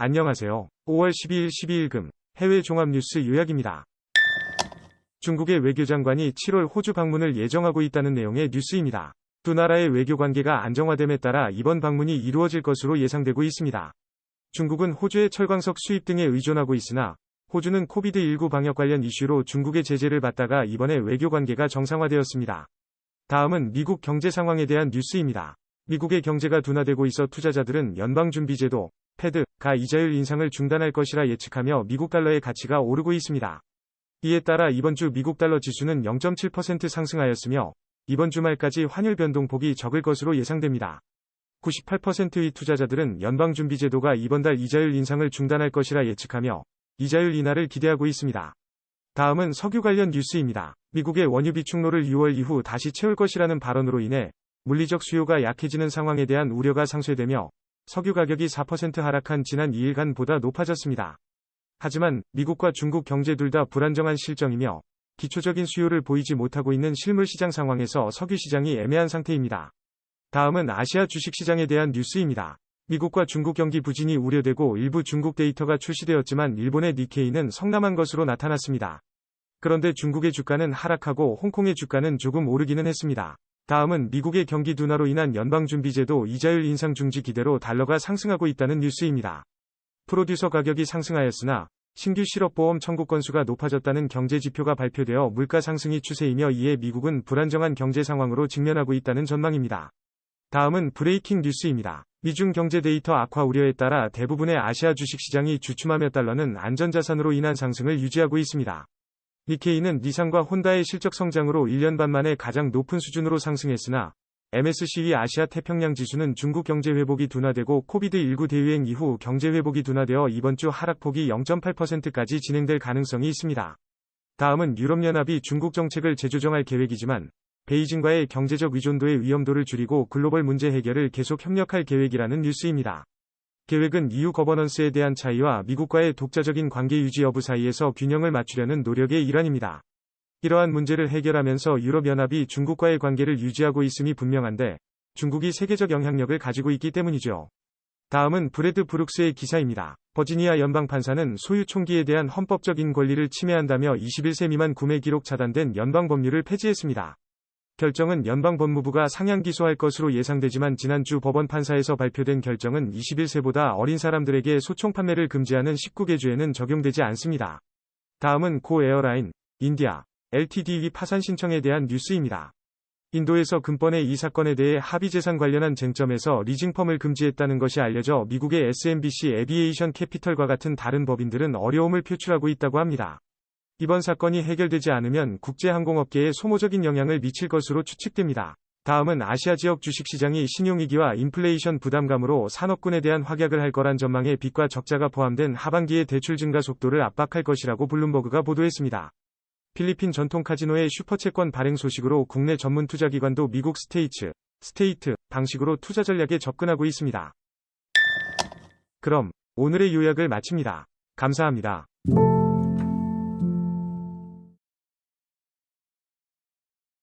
안녕하세요. 5월 12일 12일금 해외 종합뉴스 요약입니다. 중국의 외교장관이 7월 호주 방문을 예정하고 있다는 내용의 뉴스입니다. 두 나라의 외교 관계가 안정화됨에 따라 이번 방문이 이루어질 것으로 예상되고 있습니다. 중국은 호주의 철광석 수입 등에 의존하고 있으나 호주는 코비드19 방역 관련 이슈로 중국의 제재를 받다가 이번에 외교 관계가 정상화되었습니다. 다음은 미국 경제 상황에 대한 뉴스입니다. 미국의 경제가 둔화되고 있어 투자자들은 연방준비제도, 패드가 이자율 인상을 중단할 것이라 예측하며 미국 달러의 가치가 오르고 있습니다. 이에 따라 이번 주 미국 달러 지수는 0.7% 상승하였으며 이번 주말까지 환율 변동폭이 적을 것으로 예상됩니다. 98%의 투자자들은 연방준비제도가 이번 달 이자율 인상을 중단할 것이라 예측하며 이자율 인하를 기대하고 있습니다. 다음은 석유 관련 뉴스입니다. 미국의 원유 비축로를 6월 이후 다시 채울 것이라는 발언으로 인해 물리적 수요가 약해지는 상황에 대한 우려가 상쇄되며 석유 가격이 4% 하락한 지난 2일간보다 높아졌습니다. 하지만 미국과 중국 경제 둘 다 불안정한 실정이며 기초적인 수요를 보이지 못하고 있는 실물 시장 상황에서 석유 시장이 애매한 상태입니다. 다음은 아시아 주식시장에 대한 뉴스입니다. 미국과 중국 경기 부진이 우려되고 일부 중국 데이터가 출시되었지만 일본의 니케이는 성남한 것으로 나타났습니다. 그런데 중국의 주가는 하락하고 홍콩의 주가는 조금 오르기는 했습니다. 다음은 미국의 경기 둔화로 인한 연방준비제도 이자율 인상 중지 기대로 달러가 상승하고 있다는 뉴스입니다. 프로듀서 가격이 상승하였으나 신규 실업보험 청구 건수가 높아졌다는 경제 지표가 발표되어 물가 상승이 추세이며 이에 미국은 불안정한 경제 상황으로 직면하고 있다는 전망입니다. 다음은 브레이킹 뉴스입니다. 미중 경제 데이터 악화 우려에 따라 대부분의 아시아 주식시장이 주춤하며 달러는 안전자산으로 인한 상승을 유지하고 있습니다. 니케이는 니산과 혼다의 실적 성장으로 1년 반 만에 가장 높은 수준으로 상승했으나 MSCI 아시아 태평양 지수는 중국 경제 회복이 둔화되고 코비드19 대유행 이후 경제 회복이 둔화되어 이번 주 하락폭이 0.8%까지 진행될 가능성이 있습니다. 다음은 유럽연합이 중국 정책을 재조정할 계획이지만 베이징과의 경제적 의존도의 위험도를 줄이고 글로벌 문제 해결을 계속 협력할 계획이라는 뉴스입니다. 계획은 EU 거버넌스에 대한 차이와 미국과의 독자적인 관계 유지 여부 사이에서 균형을 맞추려는 노력의 일환입니다. 이러한 문제를 해결하면서 유럽연합이 중국과의 관계를 유지하고 있음이 분명한데 중국이 세계적 영향력을 가지고 있기 때문이죠. 다음은 브래드 브룩스의 기사입니다. 버지니아 연방판사는 소유 총기에 대한 헌법적인 권리를 침해한다며 21세 미만 구매 기록 차단된 연방 법률을 폐지했습니다. 결정은 연방법무부가 상향 기소할 것으로 예상되지만 지난주 법원 판사에서 발표된 결정은 21세보다 어린 사람들에게 소총 판매를 금지하는 19개 주에는 적용되지 않습니다. 다음은 고 에어라인, 인디아, LTD 파산 신청에 대한 뉴스입니다. 인도에서 금번에 이 사건에 대해 합의재산 관련한 쟁점에서 리징펌을 금지했다는 것이 알려져 미국의 SMBC 에비에이션 캐피털과 같은 다른 법인들은 어려움을 표출하고 있다고 합니다. 이번 사건이 해결되지 않으면 국제항공업계에 소모적인 영향을 미칠 것으로 추측됩니다. 다음은 아시아 지역 주식시장이 신용위기와 인플레이션 부담감으로 산업군에 대한 확약을 할 거란 전망에 빚과 적자가 포함된 하반기의 대출 증가 속도를 압박할 것이라고 블룸버그가 보도했습니다. 필리핀 전통 카지노의 슈퍼채권 발행 소식으로 국내 전문 투자기관도 미국 스테이트 방식으로 투자 전략에 접근하고 있습니다. 그럼 오늘의 요약을 마칩니다. 감사합니다.